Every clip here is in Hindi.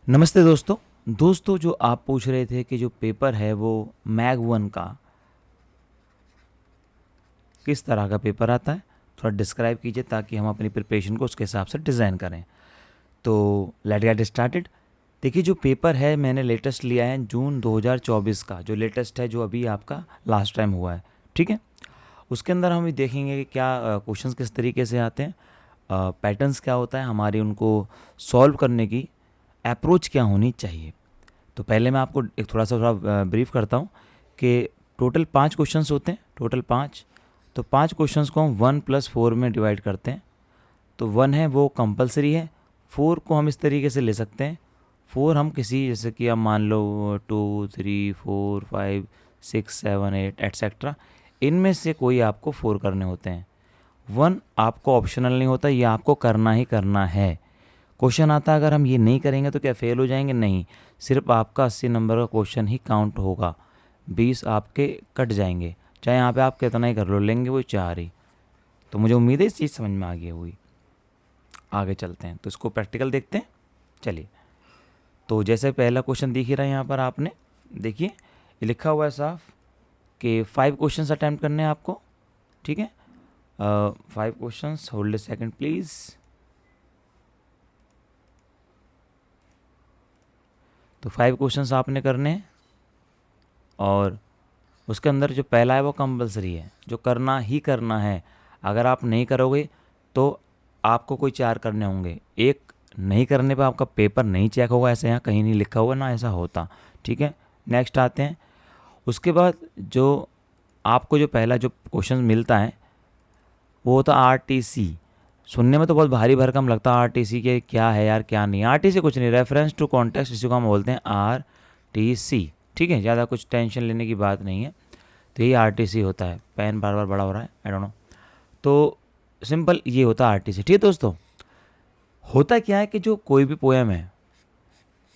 नमस्ते दोस्तों जो आप पूछ रहे थे कि जो पेपर है वो मैग वन का किस तरह का पेपर आता है, थोड़ा डिस्क्राइब कीजिए ताकि हम अपनी प्रिपरेशन को उसके हिसाब से डिज़ाइन करें। तो लेट गेट स्टार्टेड। देखिए, जो पेपर है मैंने लेटेस्ट लिया है जून 2024 का, जो लेटेस्ट है, जो अभी आपका लास्ट टाइम हुआ है। ठीक है, उसके अंदर हम भी देखेंगे कि क्या क्वेश्चंस किस तरीके से आते हैं, पैटर्न्स क्या होता है, हमारी उनको सॉल्व करने की अप्रोच क्या होनी चाहिए। तो पहले मैं आपको एक थोड़ा ब्रीफ करता हूँ कि टोटल 5 क्वेश्चंस होते हैं, टोटल 5। तो 5 क्वेश्चंस को हम 1+4 में डिवाइड करते हैं। तो 1 है वो कंपलसरी है। 4 को हम इस तरीके से ले सकते हैं, 4 हम किसी, जैसे कि आप मान लो 2, 3, 4, 5, 6, 7, 8 एट्सेट्रा, इनमें से कोई आपको 4 करने होते हैं। 1 आपको ऑप्शनल नहीं होता, ये आपको करना ही करना है। क्वेश्चन आता है, अगर हम ये नहीं करेंगे तो क्या फेल हो जाएंगे? नहीं, सिर्फ आपका 80 नंबर का क्वेश्चन ही काउंट होगा, 20 आपके कट जाएंगे, चाहे यहाँ पे आप कितना ही कर लो, लेंगे वो 4 ही। तो मुझे उम्मीद है इस चीज़ समझ में आ गई हुई। आगे चलते हैं तो इसको प्रैक्टिकल देखते हैं। चलिए, तो जैसे पहला क्वेश्चन दिख ही रहा है यहाँ पर, आपने देखिए ये लिखा हुआ है साफ कि 5 क्वेश्चन अटैम्प्ट करने हैं आपको। ठीक है, 5 question, hold a second please. तो 5 क्वेश्चंस आपने करने हैं, और उसके अंदर जो पहला है वो कंपलसरी है, जो करना ही करना है। अगर आप नहीं करोगे तो आपको कोई 4 करने होंगे। एक नहीं करने पे आपका पेपर नहीं चेक होगा, ऐसे यहाँ कहीं नहीं लिखा हुआ, ना ऐसा होता। ठीक है, नेक्स्ट आते हैं। उसके बाद जो आपको जो पहला जो क्वेश्चन मिलता है वो होता आरटीसी। सुनने में तो बहुत भारी भरकम लगता है आरटीसी के, क्या है यार क्या नहीं। आरटीसी कुछ नहीं, रेफरेंस टू कॉन्टेक्स्ट, इसी को हम बोलते हैं आरटीसी। ठीक है, ज़्यादा कुछ टेंशन लेने की बात नहीं है। तो ये आरटीसी होता है। पेन बार बार बड़ा हो रहा है, आई डोंट नो। तो सिंपल ये होता है आरटीसी। ठीक है दोस्तों, होता क्या है कि जो कोई भी पोएम है,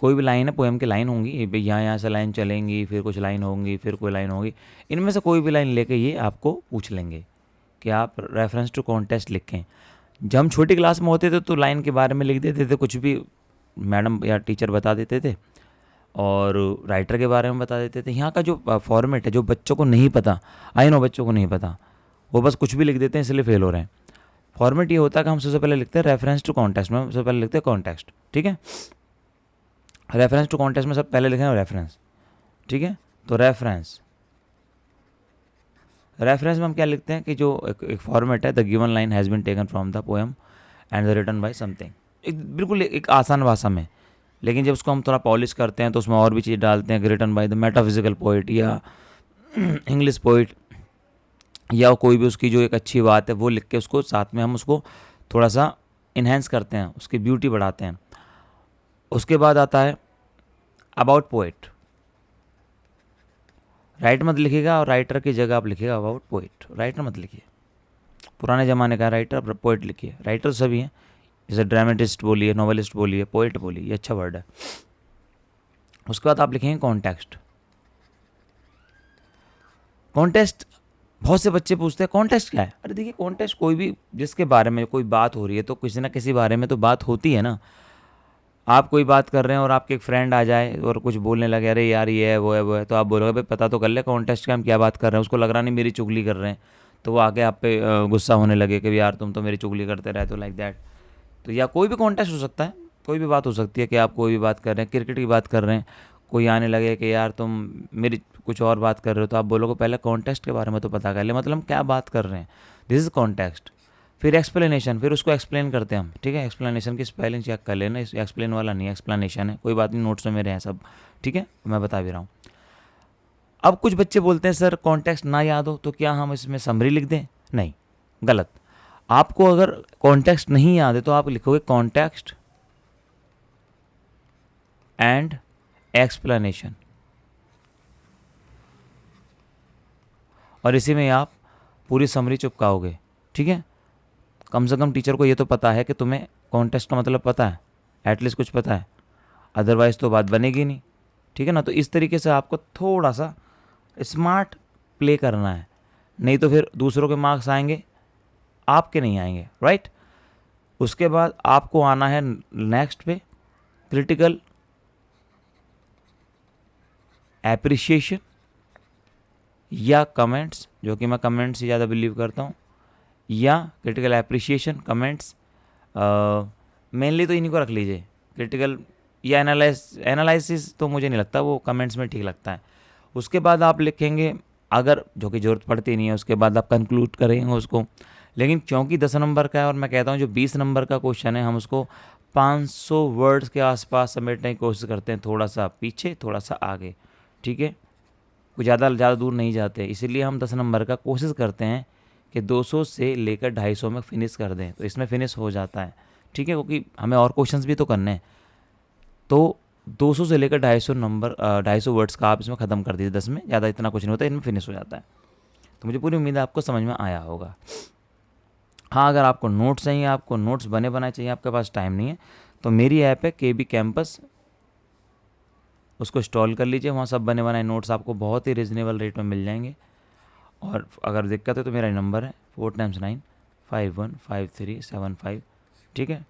कोई भी लाइन है, पोएम की लाइन होंगी, यहाँ से लाइन चलेंगी, फिर कुछ लाइन होंगी, फिर कोई लाइन होगी, इनमें से कोई भी लाइन लेके ये आपको पूछ लेंगे कि आप रेफरेंस टू कॉन्टेक्स्ट लिखें। जब हम छोटी क्लास में होते थे तो लाइन के बारे में लिख देते थे, कुछ भी मैडम या टीचर बता देते थे, और राइटर के बारे में बता देते थे। यहाँ का जो फॉर्मेट है, जो बच्चों को नहीं पता, आई नो बच्चों को नहीं पता, वो बस कुछ भी लिख देते हैं, इसलिए फेल हो रहे हैं। फॉर्मेट ये होता है कि हम सबसे पहले लिखते हैं रेफरेंस टू कॉन्टेक्स्ट में, सबसे पहले लिखते हैं कॉन्टेक्स्ट। ठीक है, रेफरेंस टू कॉन्टेक्स्ट में सब पहले लिखें रेफरेंस। ठीक है, तो रेफरेंस में हम क्या लिखते हैं कि जो एक फॉर्मेट है, the given line has been taken from the poem and the written by something. बिल्कुल एक आसान भाषा में। लेकिन जब उसको हम थोड़ा पॉलिश करते हैं तो उसमें और भी चीज़ डालते हैं कि written by the metaphysical poet या इंग्लिश पोइट, या कोई भी उसकी जो एक अच्छी बात है वो लिख के उसको साथ में हम उसको थोड़ा सा इन्हेंस करते हैं, उसकी ब्यूटी बढ़ाते हैं। उसके बाद आता है अबाउट पोइट। राइट मत लिखिएगा, और राइटर की जगह आप लिखिएगा अबाउट पोइट, राइटर मत लिखिए। पुराने ज़माने का राइटर, पोइट लिखिए। राइटर सभी हैं, जैसे ड्रामेटिस्ट बोलिए, नॉवेलिस्ट बोलिए, पोइट बोलिए, ये अच्छा वर्ड है। उसके बाद आप लिखेंगे कॉन्टेक्स्ट। कॉन्टेक्स्ट, बहुत से बच्चे पूछते हैं कॉन्टेक्स्ट क्या है। अरे देखिए, कॉन्टेक्स्ट कोई भी जिसके बारे में कोई बात हो रही है तो किसी ना किसी बारे में तो बात होती है ना। आप कोई बात कर रहे हैं और आपके एक फ्रेंड आ जाए और कुछ बोलने लगे, अरे यार ये है वो है वो है, तो आप बोलोगे भाई पता तो कर ले कॉन्टेक्स्ट का हम क्या बात कर रहे हैं। उसको लग रहा नहीं मेरी चुगली कर रहे हैं, तो वो आके आप पे गुस्सा होने लगे कि यार तुम तो मेरी चुगली करते रहते हो, लाइक दैट। तो या कोई भी कॉन्टेक्स्ट हो सकता है, कोई भी बात हो सकती है कि आप कोई भी बात कर रहे हैं, क्रिकेट की बात कर रहे हैं, कोई आने लगे कि यार तुम मेरी कुछ और बात कर रहे हो, तो आप बोलोगे पहले कॉन्टेक्स्ट के बारे में तो पता कर ले, मतलब हम क्या बात कर रहे हैं, दिस इज़ कॉन्टेक्स्ट। फिर एक्सप्लेनेशन, फिर उसको एक्सप्लेन करते हैं हम। ठीक है, एक्सप्लेनेशन की स्पेलिंग चेक कर लेना, इस एक्सप्लेन वाला नहीं, एक्सप्लेनेशन है, कोई बात नहीं, नोट्स में मेरे हैं सब। ठीक है, मैं बता भी रहा हूँ। अब कुछ बच्चे बोलते हैं सर कॉन्टेक्स्ट ना याद हो तो क्या हम इसमें समरी लिख दें? नहीं, गलत। आपको अगर कॉन्टेक्स्ट नहीं याद है तो आप लिखोगे कॉन्टेक्स्ट एंड एक्सप्लेनेशन, और इसी में आप पूरी समरी चिपकाओगे। ठीक है, कम से कम टीचर को ये तो पता है कि तुम्हें कॉन्टेक्स्ट का मतलब पता है, एटलीस्ट कुछ पता है, अदरवाइज़ तो बात बनेगी नहीं। ठीक है ना, तो इस तरीके से आपको थोड़ा सा स्मार्ट प्ले करना है, नहीं तो फिर दूसरों के मार्क्स आएंगे, आपके नहीं आएंगे, राइट। उसके बाद आपको आना है नेक्स्ट पे, क्रिटिकल एप्रिशिएशन या कमेंट्स, जो कि मैं कमेंट्स से ज़्यादा बिलीव करता हूँ, या क्रिटिकल एप्रिशिएशन, कमेंट्स, मेनली तो इन्हीं को रख लीजिए। क्रिटिकल या एनालिसिस तो मुझे नहीं लगता, वो कमेंट्स में ठीक लगता है। उसके बाद आप लिखेंगे, अगर जो कि ज़रूरत पड़ती नहीं है, उसके बाद आप कंक्लूड करेंगे उसको। लेकिन क्योंकि 10 नंबर का है और मैं कहता हूँ जो 20 नंबर का क्वेश्चन है, हम उसको 500 वर्ड्स के आसपास समेटने की कोशिश करते हैं, थोड़ा सा पीछे थोड़ा सा आगे, ठीक है, कुछ ज़्यादा दूर नहीं जाते। इसीलिए हम 10 नंबर का कोशिश करते हैं कि 200 से लेकर 250 में फिनिश कर दें, तो इसमें फिनिश हो जाता है, ठीक है, क्योंकि हमें और क्वेश्चंस भी तो करने हैं। तो 200 से लेकर 250 नंबर 250 वर्ड्स का आप इसमें ख़त्म कर दीजिए, 10 में ज़्यादा इतना कुछ नहीं होता, इनमें फिनिश हो जाता है। तो मुझे पूरी उम्मीद है आपको समझ में आया होगा। हाँ, अगर आपको नोट्स चाहिए, आपको नोट्स बने बनाए चाहिए, आपके पास टाइम नहीं है, तो मेरी ऐप है KB कैंपस, उसको इंस्टॉल कर लीजिए। वहाँ सब बने बनाए नोट्स आपको बहुत ही रिजनेबल रेट में मिल जाएंगे। और अगर दिक्कत है तो मेरा नंबर है 4x9515375, ठीक है।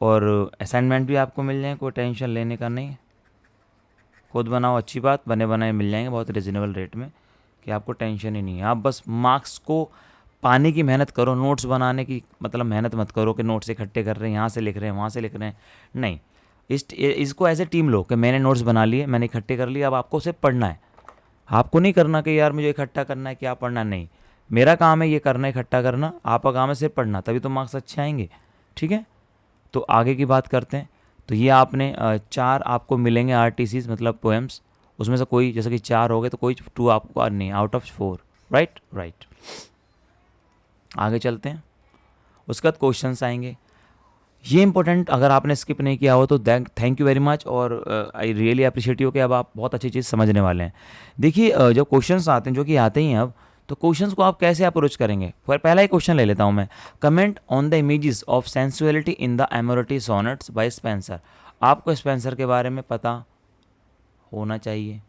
और असाइनमेंट भी आपको मिल जाएंगे, कोई टेंशन लेने का नहीं है। खुद बनाओ, अच्छी बात, बने बनाए मिल जाएंगे बहुत रिजनेबल रेट में, कि आपको टेंशन ही नहीं है। आप बस मार्क्स को पाने की मेहनत करो, नोट्स बनाने की मतलब मेहनत मत करो कि नोट्स इकट्ठे कर रहे हैं, यहाँ से लिख रहे हैं, वहाँ से लिख रहे हैं, नहीं। इसको ऐसे टीम लो कि मैंने नोट्स बना लिए, मैंने इकट्ठे कर लिए, अब आपको सिर्फ पढ़ना है। आपको नहीं करना कि यार मुझे इकट्ठा करना है, क्या पढ़ना, नहीं। मेरा काम है ये करना, इकट्ठा करना, आपका काम है सिर्फ पढ़ना, तभी तो मार्क्स अच्छे आएंगे, ठीक है। तो आगे की बात करते हैं। तो ये आपने 4 आपको मिलेंगे RTCs, मतलब पोएम्स। उसमें से कोई, जैसे कि 4 हो गए तो कोई 2 आपको नहीं, आउट ऑफ 4, राइट। आगे चलते हैं। उसके बाद क्वेश्चंस आएंगे, ये इंपॉर्टेंट, अगर आपने स्किप नहीं किया हो तो थैंक यू वेरी मच, और आई रियली अप्रिशिएट यू कि अब आप बहुत अच्छी चीज़ समझने वाले हैं। देखिए, जब क्वेश्चंस आते हैं, जो कि आते ही हैं अब, तो क्वेश्चंस को आप कैसे अप्रोच करेंगे। पहला ही क्वेश्चन ले लेता हूं मैं, comment on the images of sensuality in the Amoretti sonnets by Spenser. आपको स्पेंसर के बारे में पता होना चाहिए,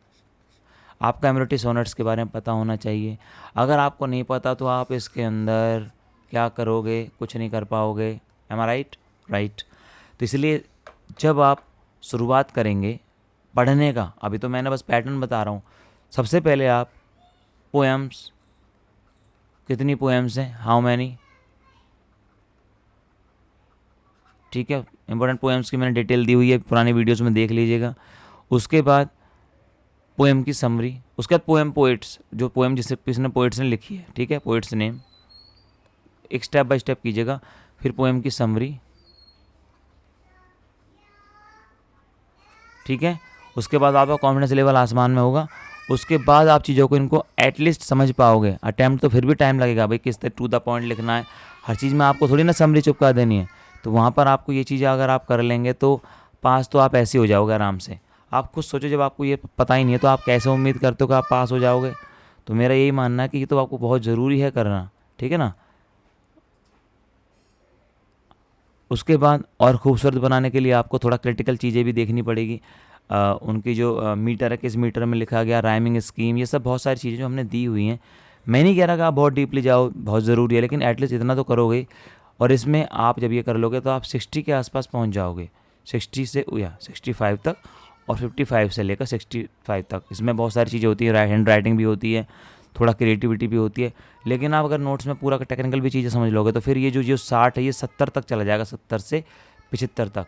आपको एमोरिटी सोनेट्स के बारे में पता होना चाहिए। अगर आपको नहीं पता तो आप इसके अंदर क्या करोगे, कुछ नहीं कर पाओगे। एम आई राइट। तो इसलिए जब आप शुरुआत करेंगे पढ़ने का, अभी तो मैंने बस पैटर्न बता रहा हूँ, सबसे पहले आप पोएम्स, कितनी पोएम्स हैं, हाउ मैनी, ठीक है। इंपॉर्टेंट पोएम्स की मैंने डिटेल दी हुई है, पुरानी वीडियोस में देख लीजिएगा। उसके बाद पोएम की समरी, उसके बाद पोएम पोइट्स, जो पोएम जिससे किसने पोइट्स ने लिखी है, ठीक है, पोइट्स नेम, एक स्टेप बाय स्टेप कीजिएगा। फिर पोएम की समरी, ठीक है। उसके बाद आपका कॉन्फिडेंस लेवल आसमान में होगा। उसके बाद आप चीज़ों को, इनको एटलीस्ट समझ पाओगे। अटैम्प्ट तो फिर भी टाइम लगेगा भाई, किस तरह टू द पॉइंट लिखना है, हर चीज़ में आपको थोड़ी ना समरी चिपका देनी है। तो वहाँ पर आपको ये चीज़ें अगर आप कर लेंगे तो पास तो आप ऐसे हो जाओगे आराम से। आप खुद सोचो, जब आपको ये पता ही नहीं है तो आप कैसे उम्मीद करते हो कि आप पास हो जाओगे। तो मेरा यही मानना है कि ये तो आपको बहुत ज़रूरी है करना, ठीक है ना। उसके बाद और खूबसूरत बनाने के लिए आपको थोड़ा क्रिटिकल चीज़ें भी देखनी पड़ेगी। उनकी जो मीटर है, किस मीटर में लिखा गया, राइमिंग स्कीम, ये सब बहुत सारी चीज़ें जो हमने दी हुई हैं। मैं नहीं कह रहा कि आप बहुत डीपली जाओ, बहुत ज़रूरी है, लेकिन एटलीस्ट इतना तो करोगे। और इसमें आप जब ये कर लोगे तो आप 60 के आसपास पहुंच जाओगे, 60 से या 65 तक, और 55 से लेकर 65 तक। इसमें बहुत सारी चीज़ें होती है, हैंड राइटिंग भी होती है, थोड़ा क्रिएटिविटी भी होती है। लेकिन आप अगर नोट्स में पूरा टेक्निकल भी चीज़ें समझ लोगे तो फिर ये जो 60 है ये 70 तक चला जाएगा, 70 से 75 तक,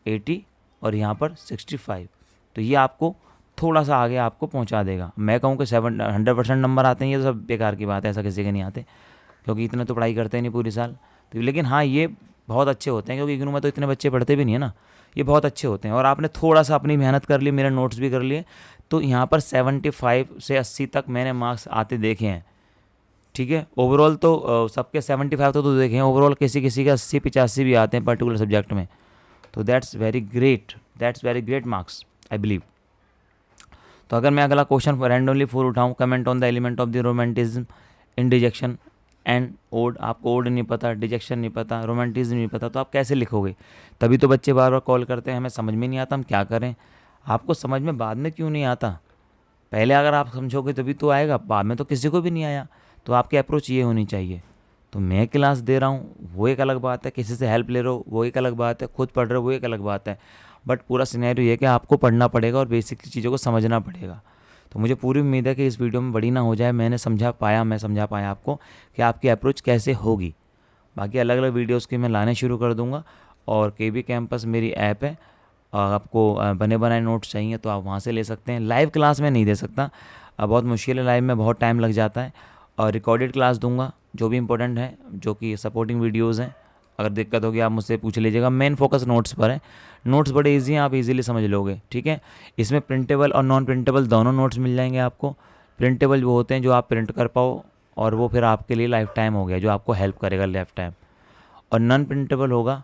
80, और यहाँ पर 65। तो ये आपको थोड़ा सा आगे आपको पहुँचा देगा। मैं कहूँ कि 100% नंबर आते हैं, ये तो सब बेकार की बात है, ऐसा किसी के नहीं आते, क्योंकि इतने तो पढ़ाई करते ही नहीं पूरी साल। तो लेकिन हाँ, ये बहुत अच्छे होते हैं, क्योंकि इग्नू में तो इतने बच्चे पढ़ते भी नहीं है ना, ये बहुत अच्छे होते हैं। और आपने थोड़ा सा अपनी मेहनत कर ली, मेरे नोट्स भी कर लिए, तो यहाँ पर 75 से 80 तक मैंने मार्क्स आते देखे हैं, ठीक है। ओवरऑल तो सबके 75 तो देखे हैं, ओवरऑल किसी किसी के 80-85 भी आते हैं पर्टिकुलर सब्जेक्ट में। तो that's very great marks, I believe. तो अगर मैं अगला क्वेश्चन रैंडमली 4 उठाऊँ, comment on the element of the romanticism in Dejection and Ode. आपको ओड नहीं पता, डिजेक्शन नहीं पता, रोमांटिज्म नहीं पता, तो आप कैसे लिखोगे। तभी तो बच्चे बार बार कॉल करते हैं, हमें समझ में नहीं आता, हम क्या करें। आपको समझ में बाद में क्यों नहीं आता, पहले अगर आप समझोगे तभी तो आएगा, बाद में तो किसी को भी नहीं आया। तो आपकी अप्रोच ये होनी चाहिए। तो मैं क्लास दे रहा हूँ वो एक अलग बात है, किसी से हेल्प ले रहे हो वो एक अलग बात है, खुद पढ़ रहे हो वो एक अलग बात है, बट पूरा सिनेरियो ये कि आपको पढ़ना पड़ेगा और बेसिक चीज़ों को समझना पड़ेगा। तो मुझे पूरी उम्मीद है कि इस वीडियो में बड़ी ना हो जाए, मैं समझा पाया आपको कि आपकी अप्रोच कैसे होगी। बाकी अलग अलग वीडियोज़ की मैं लाने शुरू कर दूँगा। और KB कैंपस मेरी ऐप है, आपको बने बनाए नोट्स चाहिए तो आप वहाँ से ले सकते हैं। लाइव क्लास में नहीं दे सकता, बहुत मुश्किल है, लाइव में बहुत टाइम लग जाता है। और रिकॉर्डेड क्लास दूंगा जो भी इंपॉर्टेंट है, जो कि सपोर्टिंग वीडियोज़ हैं। अगर दिक्कत होगी आप मुझसे पूछ लीजिएगा। मेन फोकस नोट्स पर है, नोट्स बड़े इजी हैं, आप इजीली समझ लोगे, ठीक है। इसमें प्रिंटेबल और नॉन प्रिंटेबल दोनों नोट्स मिल जाएंगे आपको। प्रिंटेबल वो होते हैं जो आप प्रिंट कर पाओ, और वो फिर आपके लिए लाइफ टाइम हो गया, जो आपको हेल्प करेगा लाइफ टाइम। और नॉन प्रिंटेबल होगा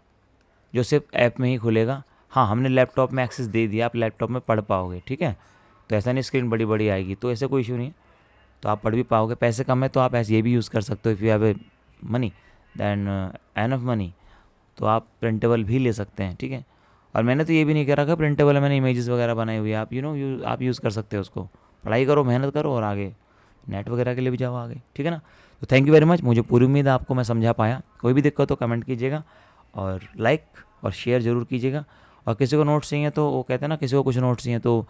जो सिर्फ ऐप में ही खुलेगा। हाँ, हमने लैपटॉप में एक्सेस दे दिया, आप लैपटॉप में पढ़ पाओगे, ठीक है। तो ऐसा नहीं स्क्रीन बड़ी बड़ी आएगी, तो ऐसे कोई इशू नहीं है, तो आप पढ़ भी पाओगे। पैसे कम है तो आप ऐसे ये भी यूज़ कर सकते हो, if you have a money than enough money, तो आप प्रिंटेबल भी ले सकते हैं, ठीक है। और मैंने तो ये भी नहीं कह रखा प्रिंटेबल है, मैंने इमेजेस वगैरह बनाई हुई है, आप आप यूज़ कर सकते हो उसको। पढ़ाई करो, मेहनत करो, और आगे नेट वगैरह के लिए भी जाओ आगे, ठीक है ना। तो थैंक यू वेरी मच, मुझे पूरी उम्मीद है आपको मैं समझा पाया। कोई भी दिक्कत हो कमेंट कीजिएगा, और लाइक और शेयर ज़रूर कीजिएगा। और किसी को नोट्स चाहिए तो वो कहते हैं ना, किसी को कुछ नोट्स चाहिए, तो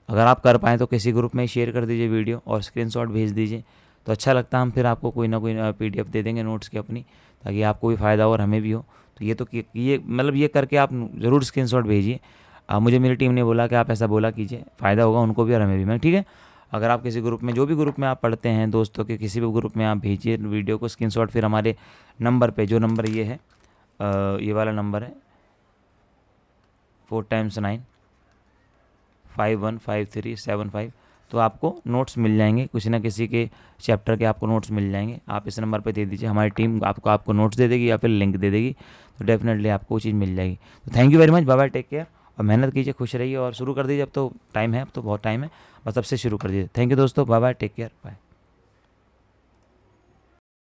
अगर आप कर पाएँ तो किसी ग्रुप में शेयर कर दीजिए वीडियो, और स्क्रीनशॉट भेज दीजिए, तो अच्छा लगता है। हम फिर आपको कोई ना कोई PDF दे देंगे नोट्स की अपनी, ताकि आपको भी फ़ायदा हो और हमें भी हो। तो ये तो ये मतलब ये करके आप ज़रूर स्क्रीनशॉट भेजिए। मुझे मेरी टीम ने बोला कि आप ऐसा बोला कीजिए, फ़ायदा होगा उनको भी और हमें भी, मैं ठीक है। अगर आप किसी ग्रुप में, जो भी ग्रुप में आप पढ़ते हैं दोस्तों के, किसी भी ग्रुप में आप भेजिए वीडियो को स्क्रीनशॉट, फिर हमारे नंबर पे, जो नंबर ये है, ये वाला नंबर है 4 × 9 515375, तो आपको नोट्स मिल जाएंगे, किसी ना किसी के चैप्टर के आपको नोट्स मिल जाएंगे। आप इस नंबर पे दे दीजिए, हमारी टीम आपको नोट्स दे देगी या फिर लिंक दे देगी, तो डेफिनेटली आपको वो चीज़ मिल जाएगी। तो thank you very much, bye bye, take care, और मेहनत कीजिए, खुश रहिए, और शुरू कर दीजिए। अब तो टाइम है, अब तो बहुत टाइम है, बस अब से शुरू कर दीजिए। थैंक यू दोस्तों, bye bye, take care, bye.